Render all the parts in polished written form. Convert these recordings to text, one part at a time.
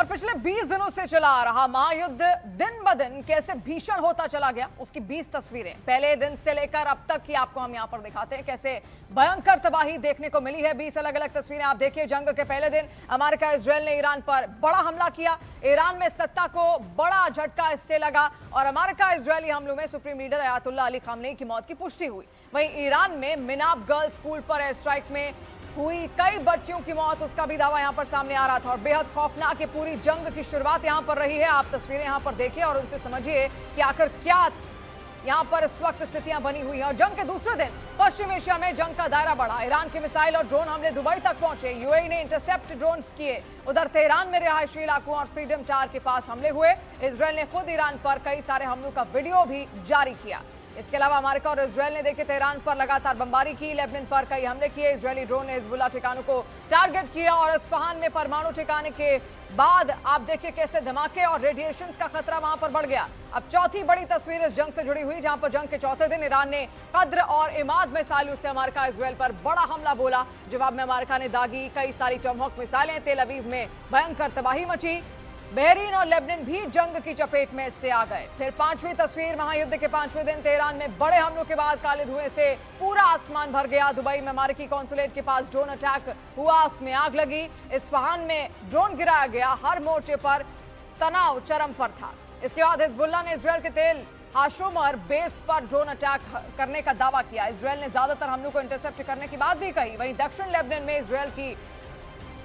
पिछले 20 दिनों से चला आ रहा महायुद्ध दिन ब दिन कैसे भीषण होता चला गया, उसकी 20 तस्वीरें पहले दिन से लेकर अब तक की आपको हम यहां पर दिखाते हैं। कैसे भयंकर तबाही देखने को मिली है। 20 अलग अलग तस्वीरें आप देखिए। जंग के पहले दिन अमेरिका इजरायल ने ईरान पर बड़ा हमला किया। ईरान में सत्ता को बड़ा झटका इससे लगा और अमेरिका इजरायली हमलों में supreme leader Ayatollah Ali Khamenei की मौत की पुष्टि हुई। वहीं ईरान में मिनाब गर्ल्स स्कूल पर एयर स्ट्राइक में हुई कई बच्चियों की मौत, उसका भी दावा यहां पर सामने आ रहा था और बेहद खौफनाक ये पूरी जंग की शुरुआत यहां पर रही है। आप तस्वीरें यहां पर देखिए और उनसे समझिए कि आखिर क्या यहां पर इस वक्त स्थितियां बनी हुई हैं। और जंग के दूसरे दिन पश्चिम एशिया में जंग का दायरा बढ़ा। ईरान के मिसाइल और ड्रोन हमले दुबई तक पहुंचे। यूएई ने इंटरसेप्ट ड्रोन्स किए। उधर तेहरान में रिहायशी इलाकों और फ्रीडम टावर के पास हमले हुए। इजरायल ने खुद ईरान पर कई सारे हमलों का वीडियो भी जारी किया। इसके अलावा अमेरिका और इजरायल ने देखे तेहरान पर लगातार बमबारी की। लेबनान पर कई हमले किए। इजरायली ड्रोन ने हिजबुल्लाह ठिकानों को टारगेट किया और इस्फहान में परमाणु ठिकाने के बाद आप देखिए कैसे धमाके और रेडिएशन का खतरा वहां पर बढ़ गया। अब चौथी बड़ी तस्वीर इस जंग से जुड़ी हुई, जहां पर जंग के चौथे दिन ईरान ने कद्र और इमाद मिसाइलों से अमेरिका इजरायल पर बड़ा हमला बोला। जवाब में अमेरिका ने दागी कई सारी टॉमहॉक मिसाइलें। तेल अवीव में भयंकर तबाही मची। बहरीन और लेबनान भी जंग की चपेट में इससे आ गए। फिर पांचवी तस्वीर, महायुद्ध के पांचवें दिन तेहरान में बड़े हमलों के बाद काले धुएं से पूरा आसमान भर गया। दुबई में अमेरिकी कॉन्सुलेट के पास ड्रोन अटैक हुआ, उसमें आग लगी। इस्फहान में ड्रोन गिराया गया। हर मोर्चे पर तनाव चरम पर था। इसके बाद हिजबुल्लाह ने इजरायल के तेल हाशोमर बेस पर ड्रोन अटैक करने का दावा किया। इजरायल ने ज्यादातर हमलों को इंटरसेप्ट करने की बात भी कही। वहीं दक्षिण लेबनान में इजरायल की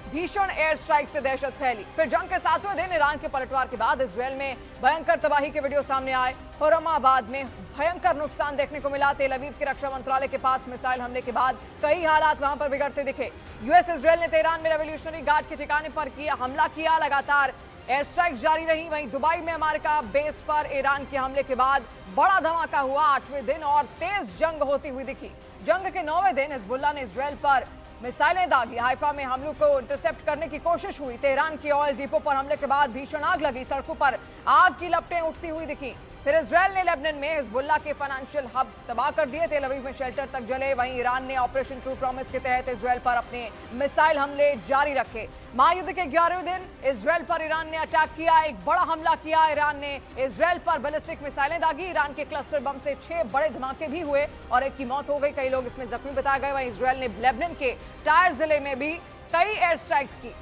भीषण एयर स्ट्राइक से दहशत फैली। फिर जंग के सातवें दिन ईरान के पलटवार के बाद इजरायल में भयंकर तबाही के वीडियो सामने आए। खुर्रमाबाद में भयंकर नुकसान देखने को मिला। तेल अवीव के रक्षा मंत्रालय के पास मिसाइल हमले के बाद कई हालात वहां पर बिगड़ते दिखे। यूएस इजरायल ने तेहरान में रेवोल्यूशनरी गार्ड के ठिकाने पर हमला किया। लगातार एयर स्ट्राइक जारी रही। वहीं दुबई में अमेरिका बेस पर ईरान के हमले के बाद बड़ा धमाका हुआ। आठवें दिन और तेज जंग होती हुई दिखी। जंग के 9वें दिन हिजबुल्लाह ने इजरायल पर मिसाइलें दागी। हाइफा में हमलों को इंटरसेप्ट करने की कोशिश हुई। तेहरान की ऑयल डिपो पर हमले के बाद भीषण आग लगी। सड़कों पर आग की लपटें उठती हुई दिखी। फिर इजरायल ने लेबनान में हिजबुल्लाह के फाइनेंशियल हब तबाह कर दिए। तेल अवीव में शेल्टर तक जले। वहीं ईरान ने ऑपरेशन ट्रू प्रॉमिस के तहत इजरायल पर अपने मिसाइल हमले जारी रखे। महायुद्ध के 11वें दिन इजरायल पर ईरान ने अटैक किया। एक बड़ा हमला किया। ईरान ने इजरायल पर बैलिस्टिक मिसाइलें दागी। ईरान के क्लस्टर बम से 6 बड़े धमाके भी हुए और एक की मौत हो गई। कई लोग इसमें जख्मी बताए गए। वहीं इजरायल ने लेबनान के टायर जिले में भी कई एयर स्ट्राइक्स की।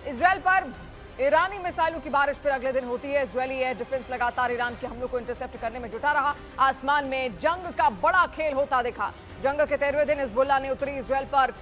इजरायल पर ईरानी मिसाइलों की बारिश फिर अगले दिन होती है। इजरायली एयर डिफेंस लगातार ईरान के हमलों को इंटरसेप्ट करने में जुटा रहा। आसमान में जंग का बड़ा खेल होता दिखा। जंग के 13वें दिन हिजबुल्लाह ने उत्तरी इजरायल पर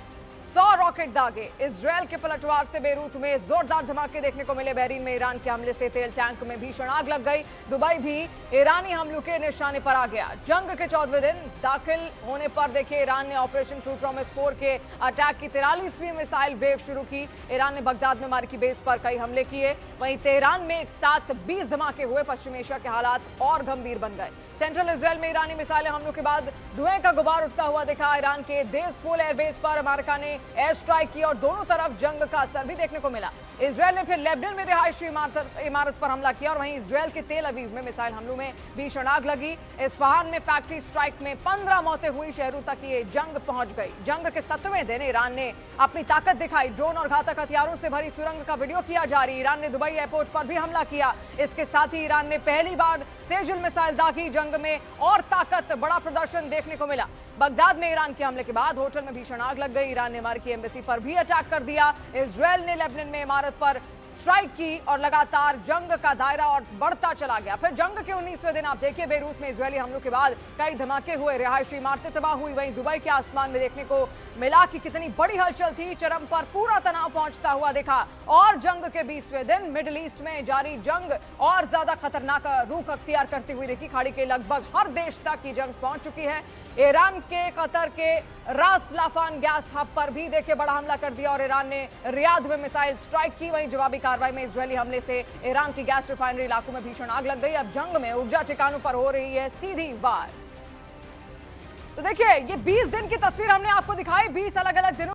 100 रॉकेट दागे। इजरायल के पलटवार से बेरूत में जोरदार धमाके देखने को मिले। बहरीन में ईरान के हमले से तेल टैंक में भीषण आग लग गई। दुबई भी ईरानी हमलों के निशाने पर आ गया। जंग के 14वें दिन दाखिल होने पर देखिए ईरान ने ऑपरेशन ट्रू प्रॉमिस 4 के अटैक की 43वीं मिसाइल वेव शुरू की। ईरान ने बगदाद में अमेरिकी बेस पर कई हमले किए। वहीं तेहरान में एक साथ 20 धमाके हुए। पश्चिम एशिया के हालात और गंभीर बन गए। सेंट्रल इजरायल में ईरानी मिसाइलें हमलों के बाद धुएं का गुबार उठता हुआ दिखा। ईरान के देसफोल एयरबेस पर अमेरिका ने एयर स्ट्राइक की और दोनों तरफ जंग का असर भी देखने को मिला। इजरायल ने फिर लेबनान में रिहायशी इमारत पर हमला किया और वहीं इजरायल के तेल अवीव में मिसाइल हमलों में भीषण आग लगी। इस्फहान में फैक्ट्री स्ट्राइक में 15 मौतें हुई। शहरों तक ये जंग पहुंच गई। जंग के 7वें दिन ईरान ने अपनी ताकत दिखाई। ड्रोन और घातक हथियारों से भरी सुरंग का वीडियो किया जारी। ईरान ने दुबई एयरपोर्ट पर भी हमला किया। इसके साथ ही ईरान ने पहली बार सेजुल मिसाइल दागी। जंग में और ताकत, बड़ा प्रदर्शन देखने को मिला। बगदाद में ईरान के हमले के बाद होटल में भीषण आग लग गई। ईरान ने अमेरिकी एम्बेसी पर भी अटैक कर दिया। इजरायल ने लेबनान में इमारत पर स्ट्राइक की और लगातार जंग का दायरा और बढ़ता चला गया। फिर जंग के 19वें दिन आप देखिए बेरूत में इजरायली हमलों के बाद कई धमाके हुए। रिहायशी इमारतें तबाह हुई। वहीं दुबई के आसमान में देखने को मिला कि कितनी बड़ी हलचल थी। चरम पर पूरा तनाव पहुंचता हुआ दिखा। और जंग के 20वें दिन मिडिल ईस्ट में जारी जंग और ज्यादा खतरनाक रुख अख्तियार करती हुई दिखी। खाड़ी के लगभग हर देश तक ये जंग पहुंच चुकी है। ईरान के कतर के रास लाफान गैस हब पर भी देखिए बड़ा हमला कर दिया और ईरान ने रियाद में मिसाइल स्ट्राइक की। वहीं जवाबी कार्रवाई में इजरायली हमले से ईरान की गैस रिफाइनरी इलाकों में भीषण आग लग गई। अब जंग में ऊर्जा ठिकानों पर हो रही है सीधी वार। तो देखिए ये 20 दिन की तस्वीर हमने आपको दिखाई। 20 अलग अलग दिनों